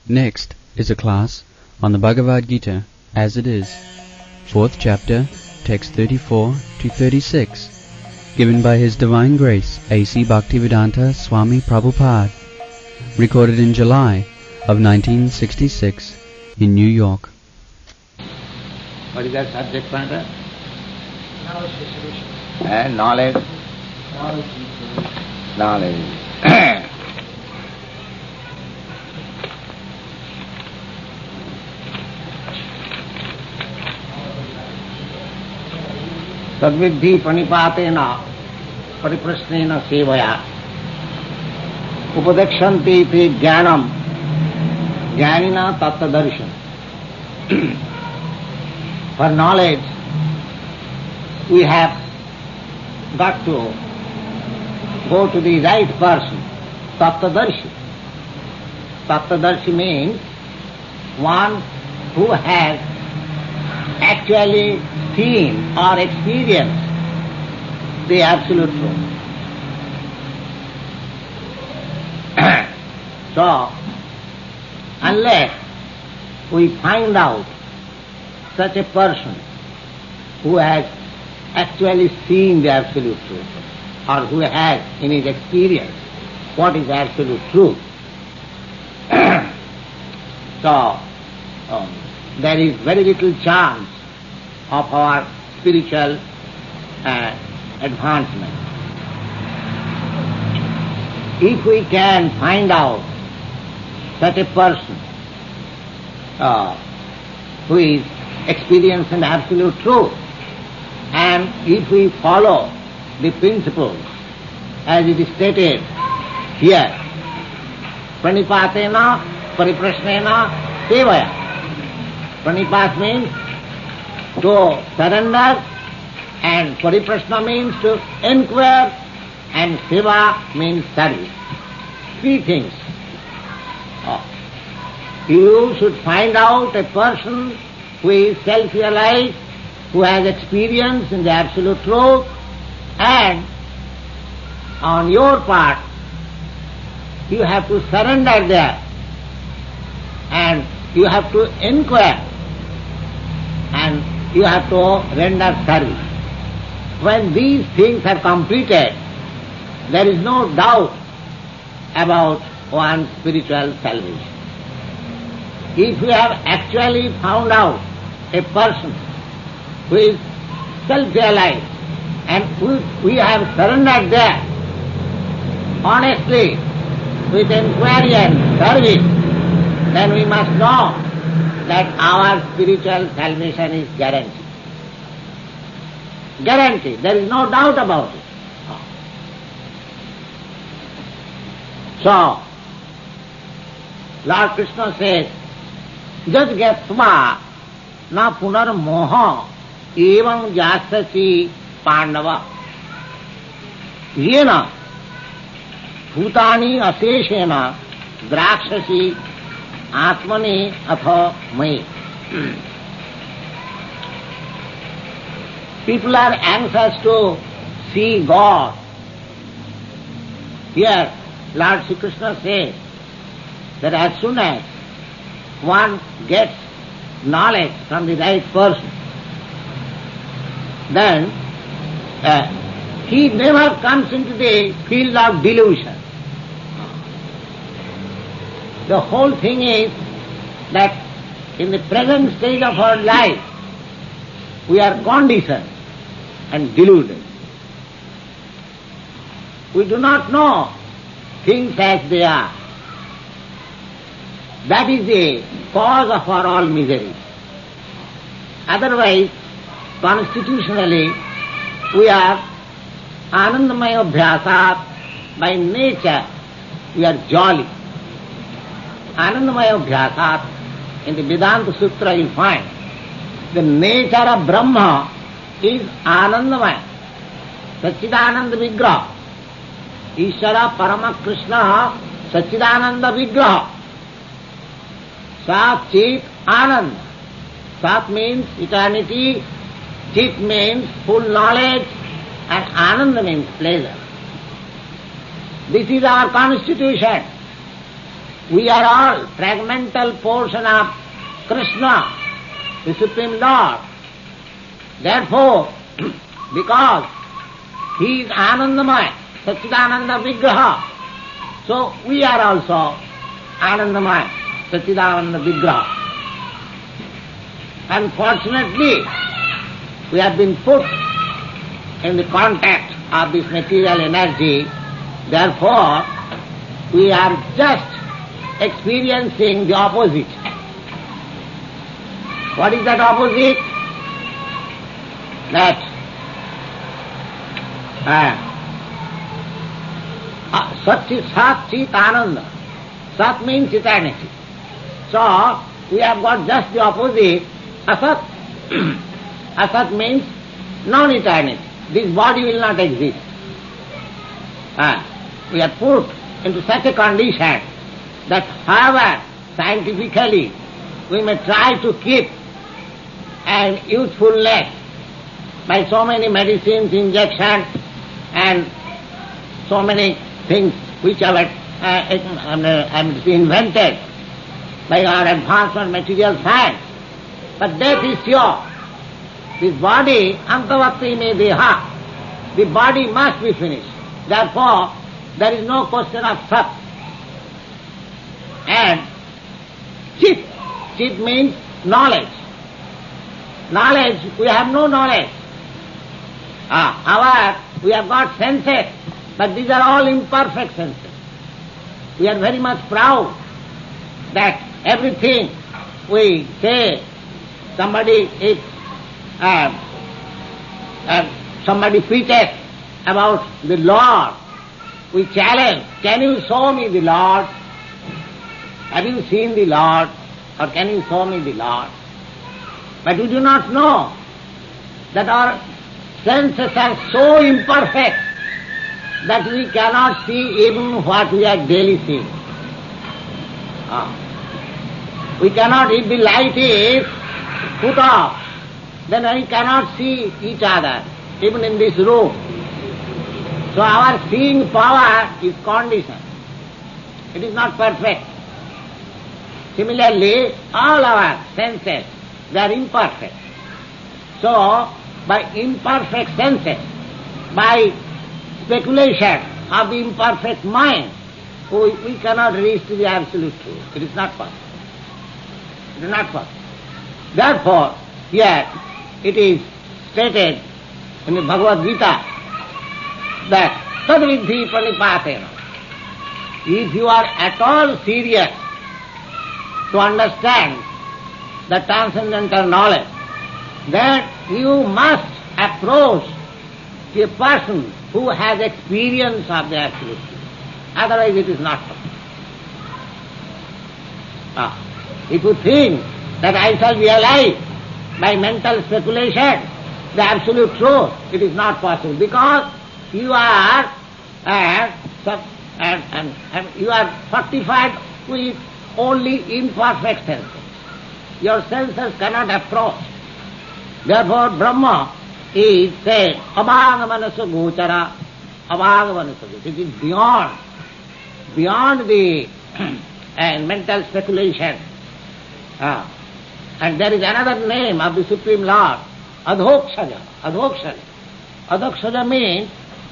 Next is a class on the Bhagavad Gita as it is, 4th chapter, text 34 to 36, given by His Divine Grace A.C. Bhaktivedanta Swami Prabhupada, recorded in July of 1966 in New York. What is that subject matter? Knowledge is solution. And knowledge. Knowledge is solution. Knowledge. तद्विद्धि प्रणिपातेन परिप्रश्नेन सेवया उपदेक्षन्ति ते ज्ञानम ज्ञानिना तत्तदर्शन. For knowledge, we have got to go to the right person, Tattadarshi. Tattadarshi means one who has actually seen or experienced the absolute truth. So, unless we find out such a person who has actually seen the absolute truth, or who has in his experience what is absolute truth, so there is very little chance of our spiritual advancement. If we can find out such a person who is experiencing absolute truth, and if we follow the principles as it is stated here, pranipatena pariprashnena sevaya. Pranipat means to surrender, and pariprashna means to inquire, and seva means service. Three things. You should find out a person who is self-realized, who has experience in the absolute truth, and on your part you have to surrender there, and you have to inquire, and you have to render service. When these things are completed, there is no doubt about one's spiritual salvation. If we have actually found out a person who is self-realized, and we have surrendered there honestly with inquiry and service, then we must know that our spiritual salvation is guaranteed. Guaranteed. There is no doubt about it. So, Lord Krishna says, Jat gyatva na punar moha evam jasasi pandava yena bhutani aseshena drakshasi atmani atha mai. People are anxious to see God. Here Lord Sri Krishna says that as soon as one gets knowledge from the right person, then he never comes into the field of delusion. The whole thing is that in the present stage of our life, we are conditioned and deluded. We do not know things as they are. That is the cause of our all misery. Otherwise, constitutionally, we are anandamaya abhyasat. By nature, we are jolly. Anandamaya abhyasat. In the Vedanta Sutra you find the nature of Brahma is Anandamaya, Satchidananda Vigraha. Ishvara Parama Krishna Satchidananda Vigraha. Sat Chit Anand. Sat means eternity, Chit means full knowledge, and Ananda means pleasure. This is our constitution. We are all fragmental portion of Krishna, the Supreme Lord. Therefore, because He is Anandamaya, Satchidananda Vigraha, so we are also Anandamaya, Satchidananda Vigraha. Unfortunately, we have been put in the contact of this material energy, therefore we are just experiencing the opposite. What is that opposite? That Sat Chit Ananda. Sat means eternity. So we have got just the opposite, Asat. Asat means non-eternity. This body will not exist. We are put into such a condition that however scientifically we may try to keep an youthfulness by so many medicines, injections and so many things which are invented by our advancement material science. But death is sure. This body, antavatti me deha, the body must be finished. Therefore, there is no question of sat. And chit, chit means knowledge. Knowledge, we have no knowledge. We have got senses, but these are all imperfect senses. We are very much proud that everything we say, somebody preaches about the Lord, we challenge, can you show me the Lord? Have you seen the Lord? Or can you show me the Lord? But we do not know that our senses are so imperfect that we cannot see even what we are daily seeing. We cannot, if the light is put off, then we cannot see each other, even in this room. So our seeing power is conditioned. It is not perfect. Similarly, all our senses, they are imperfect. So, by imperfect senses, by speculation of the imperfect mind, we cannot reach to the absolute truth. It is not possible. It is not possible. Therefore, here it is stated in the Bhagavad Gita that tadviddhi pranipatena. If you are at all serious to understand the transcendental knowledge, then you must approach a person who has experience of the absolute truth. Otherwise it is not possible. If you think that I shall realize by mental speculation the absolute truth, it is not possible, because you are you are fortified with only imperfect senses. Your senses cannot approach. Therefore Brahma is said, abhagamanaso gochara, abhagamanaso gochara. It is beyond the mental speculation. And there is another name of the Supreme Lord, Adhokshaja. Adhokshaja. Adhokshaja means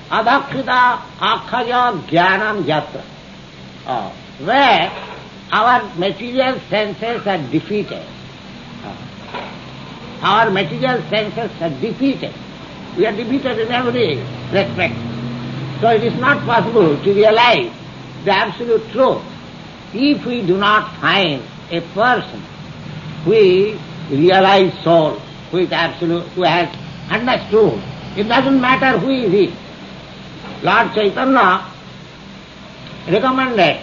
Adhakrita Akhaja Jnanam Jatra. Where our material senses are defeated. Our material senses are defeated. We are defeated in every respect. So it is not possible to realize the absolute truth if we do not find a person who realized soul, who is absolute, who has understood. It doesn't matter who is he. Lord Chaitanya recommended,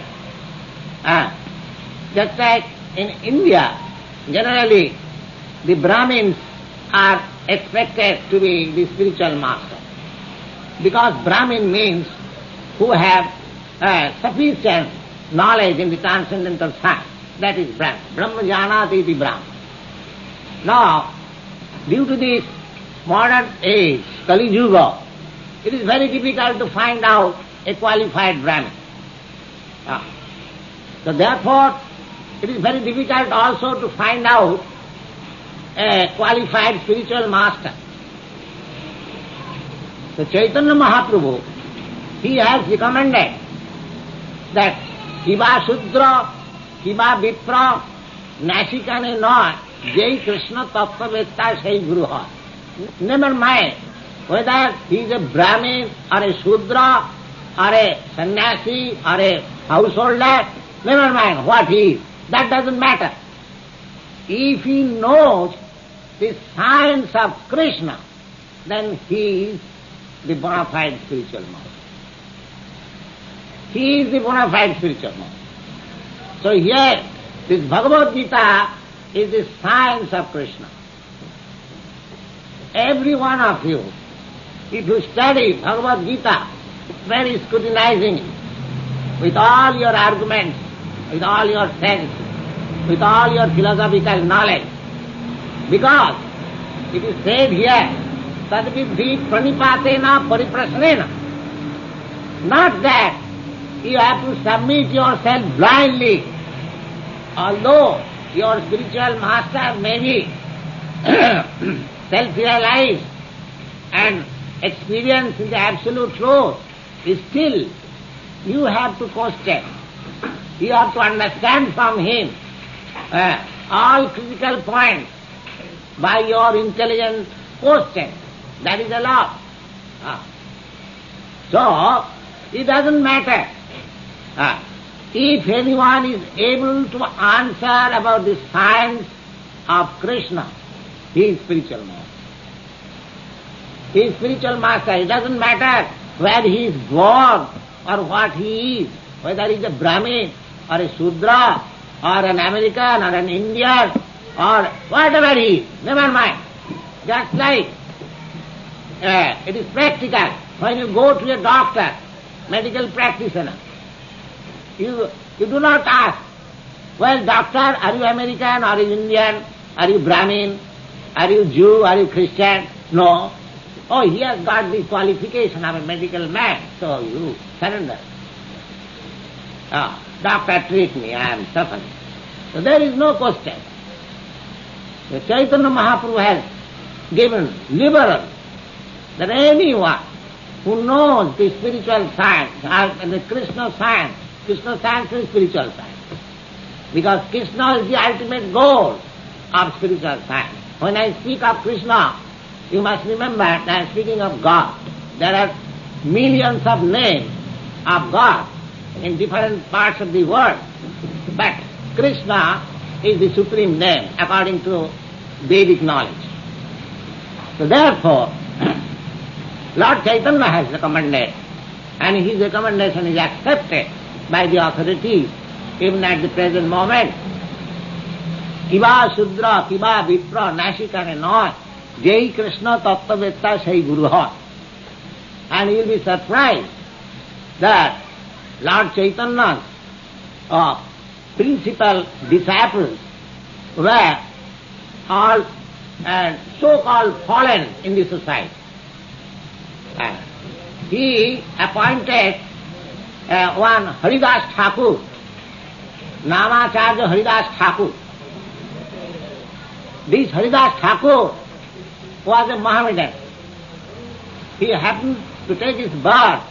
just like in India, generally the Brahmins are expected to be the spiritual master. Because Brahmin means who have sufficient knowledge in the transcendental science. That is Brahman. Brahma janati iti Brahman. Now, due to this modern age, Kali Yuga, it is very difficult to find out a qualified Brahmin. So therefore, it is very difficult also to find out a qualified spiritual master. So Chaitanya Mahaprabhu, he has recommended that Kiva Shudra, Kiva Vipra, Nasikane Noy, Jai Krishna Tattvavetta Sai Guru Hai. Never mind whether he is a Brahmin or a Shudra or a sannyasi or a householder, never mind what he is, that doesn't matter. If he knows the science of Krishna, then he is the bona fide spiritual master. He is the bona fide spiritual master. So here, this Bhagavad Gita is the science of Krishna. Every one of you, if you study Bhagavad Gita very scrutinizingly, with all your arguments, with all your sense, with all your philosophical knowledge, because it is said here, Tadvidhi pranipatena pariprasnena, not that you have to submit yourself blindly, although your spiritual master may be self-realized and experienced in the absolute truth, still you have to question. You have to understand from him all critical points by your intelligent question. That is allowed. So, it doesn't matter if anyone is able to answer about the science of Krishna, he is spiritual master. He is spiritual master. It doesn't matter where he is born or what he is, whether he is a Brahmin or a Shudra or an American or an Indian or whatever he is, never mind. Just like it is practical. When you go to a doctor, medical practitioner, you do not ask, well, doctor, are you American, are you Indian, are you Brahmin, are you Jew, are you Christian? No. Oh, he has got the qualification of a medical man, so you surrender. Doctor, treat me, I am suffering. So there is no question. The Chaitanya Mahaprabhu has given liberal that anyone who knows the spiritual science, the Krishna science is spiritual science. Because Krishna is the ultimate goal of spiritual science. When I speak of Krishna, you must remember that I am speaking of God. There are millions of names of God in different parts of the world. But Krishna is the supreme name according to Vedic knowledge. So therefore, Lord Chaitanya has recommended, and his recommendation is accepted by the authorities even at the present moment. Kiva Shudra, Kiva Vipra, Nasikane Noy, Jai Krishna Tattvavetta Sai Guru Hai. And you will be surprised that Lord Chaitanya's principal disciples were all so-called fallen in the society. He appointed one Haridas Thakur, Namacharya Haridas Thakur. This Haridas Thakur was a Mohammedan. He happened to take his birth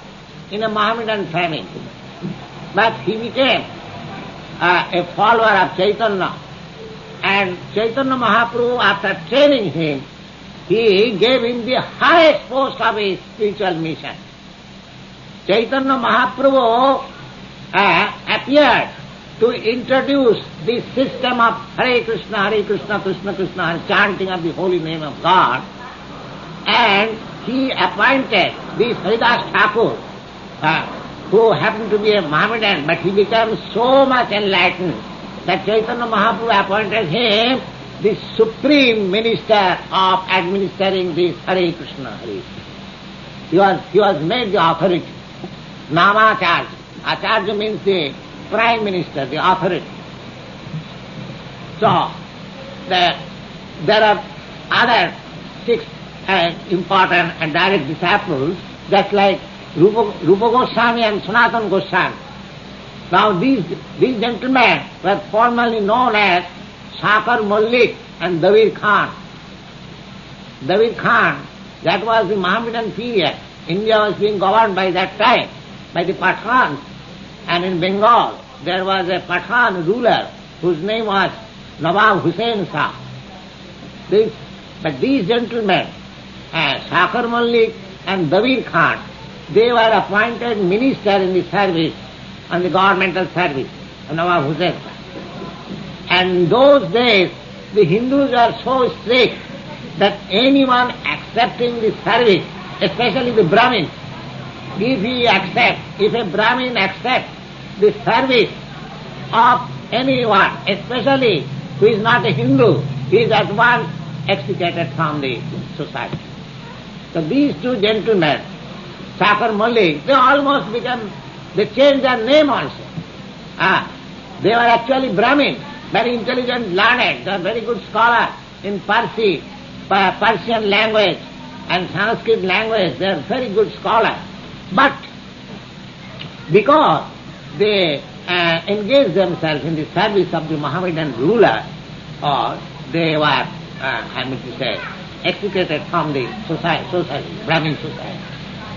in a Mohammedan family. But he became a follower of Chaitanya. And Chaitanya Mahaprabhu, after training him, he gave him the highest post of his spiritual mission. Chaitanya Mahaprabhu appeared to introduce the system of Hare Krishna, Krishna Krishna, chanting of the holy name of God. And he appointed this Haridas Thakur, who happened to be a Mohammedan, but he became so much enlightened that Chaitanya Mahaprabhu appointed him the supreme minister of administering this Hare Krishna, Hare Krishna. He was made the authority. Namacharya. Acharya means the prime minister, the authority. So, there are other 6 important and direct disciples, just like Rupa Goswami and Sanatana Goswami. Now these gentlemen were formerly known as Shakar Mallik and Dabir Khan. Dabir Khan, that was the Mohammedan period. India was being governed by that time by the Pathans, and in Bengal there was a Pathan ruler whose name was Nawab Hussain Shah. But these gentlemen, Shakar Mallik and Dabir Khan, they were appointed minister in the service, on the governmental service, Nawab Hussain Shah. And in those days, the Hindus were so strict that anyone accepting the service, especially the Brahmin, if a Brahmin accepts the service of anyone, especially who is not a Hindu, he is at once extricated from the society. So these two gentlemen, Shakar Mallik, they changed their name also. They were actually Brahmin, very intelligent, learned, they are very good scholars in Persian language and Sanskrit language, they are very good scholars. But because they engaged themselves in the service of the Mohammedan ruler, or they were, extricated from the society, Brahmin society.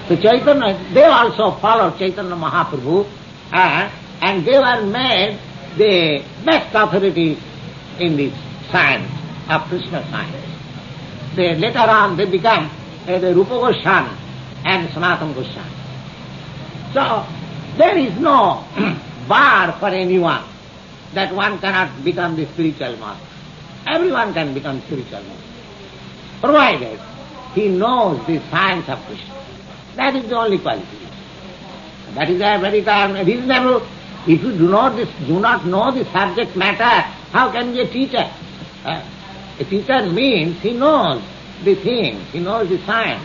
So Chaitanya, they also followed Chaitanya Mahaprabhu, and they were made the best authorities in the science of Krishna science. Later on they became the Rupa Goswami and Sanatana Goswami. So there is no bar for anyone that one cannot become the spiritual master. Everyone can become spiritual master, provided he knows the science of Krishna. That is the only qualification. That is a very reasonable. If you do not know the subject matter, how can you be a teacher? A teacher means he knows the things, he knows the science.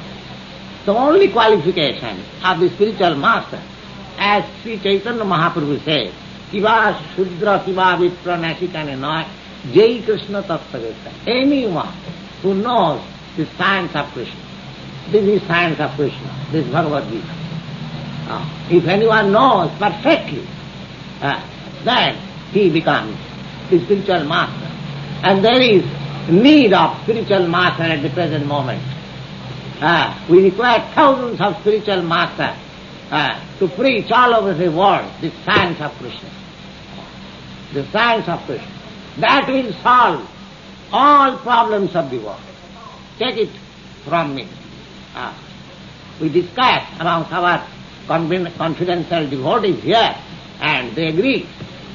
The only qualification of the spiritual master, as Sri Chaitanya Mahaprabhu says, Kiva Shudra Kiva Vipra Nasikane Noy, Jai Krishna Tattva. Anyone who knows the science of Krishna, this is science of Krishna, this is Bhagavad Gita. If anyone knows perfectly, then he becomes the spiritual master. And there is need of spiritual master at the present moment. We require thousands of spiritual masters to preach all over the world the science of Krishna. The science of Krishna. That will solve all problems of the world. Take it from me. We discuss amongst our confidential devotees here, and they agree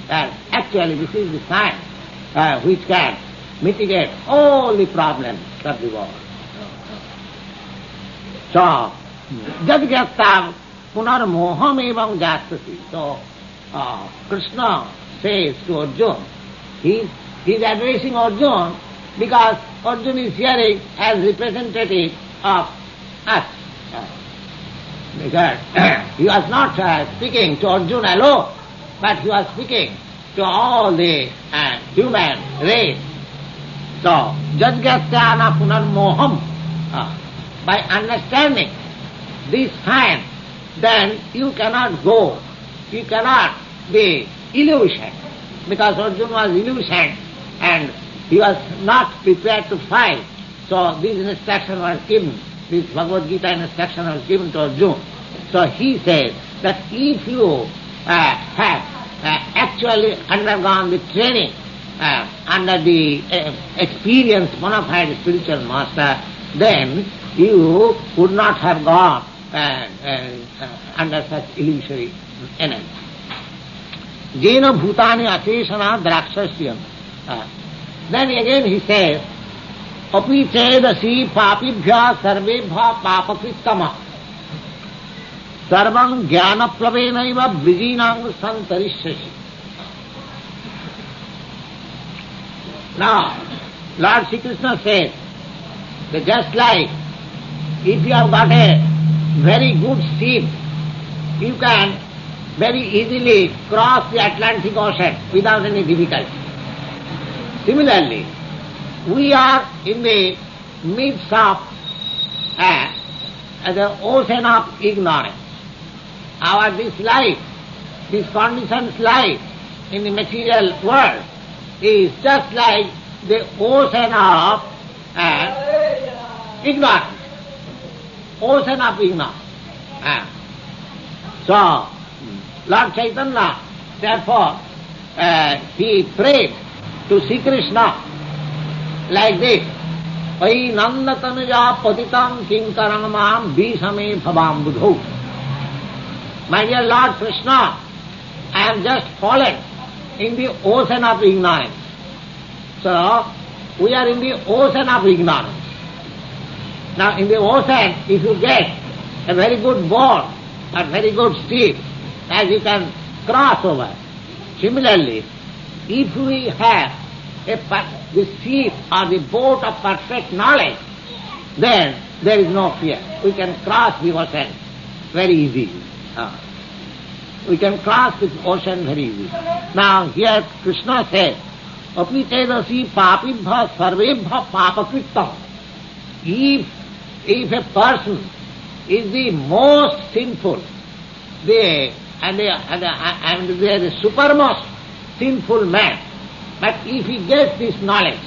that actually this is the science which can mitigate all the problems of the world. So, Jadgyata punar moham evam jastasi. So, Krishna says to Arjuna, he is addressing Arjuna because Arjuna is hearing as representative of us. Because he was not speaking to Arjuna alone, but he was speaking to all the human race. So, Jadgyasthana punar moham, by understanding this science, then you cannot go, you cannot be illusioned, because Arjuna was illusioned and he was not prepared to fight. So this instruction was given, this Bhagavad Gita instruction was given to Arjuna. So he says that if you have actually undergone the training under the experienced bona fide spiritual master, then you would not have gone under such illusory energy. Jena bhutani achesana drakshasya. Then again he says, api chedasi papibhya sarvebhya papakrittama sarvam jnana plavenaiva vijinang santarishyasi. Now, Lord Sri Krishna says that just like if you have got a very good ship, you can very easily cross the Atlantic Ocean without any difficulty. Similarly, we are in the midst of the ocean of ignorance. This life, His conditioned life in the material world is just like the ocean of ignorance. Ocean of ignorance. So, Lord Chaitanya, therefore, he prayed to Sri Krishna like this, Pai nandatanuja patitam kinkaranamam visame bhavam budho. My dear Lord Krishna, I am just fallen in the ocean of ignorance. So, we are in the ocean of ignorance. Now, in the ocean, if you get a very good boat or very good ship, as you can cross over. Similarly, if we have the ship or the boat of perfect knowledge, then there is no fear. We can cross the ocean very easily. We can cross this ocean very easily. Now here Krishna says, Api tedasi papibha sarvebha papakrittam. If a person is the most sinful, and they are the supermost sinful man, but if he gets this knowledge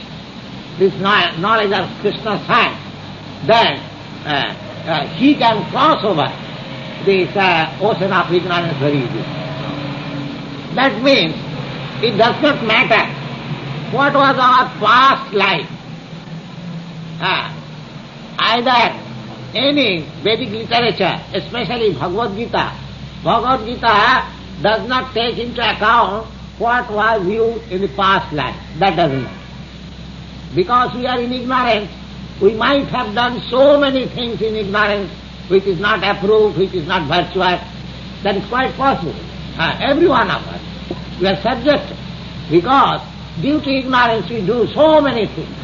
of Krishna's hand, then he can cross over this ocean of ignorance very easily. That means it does not matter what was our past life. Either any Vedic literature, especially Bhagavad Gita does not take into account what was you in the past life. That doesn't matter. Because we are in ignorance, we might have done so many things in ignorance which is not approved, which is not virtuous. That is quite possible. Every one of us, we are subjected. Because due to ignorance we do so many things.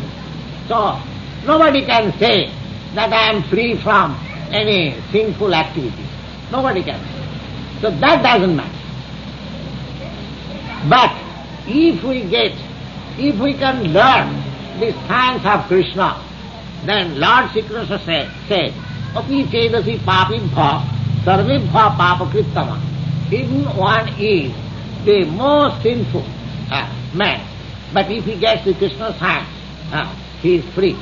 So nobody can say that I am free from any sinful activity. Nobody can say. So that doesn't matter. But if we can learn the science of Krishna, then Lord Sri Krishna said, Api chedasi papibha sarvibha papakrittama. Even one is the most sinful man, but if he gets the Krishna's hand, he is free.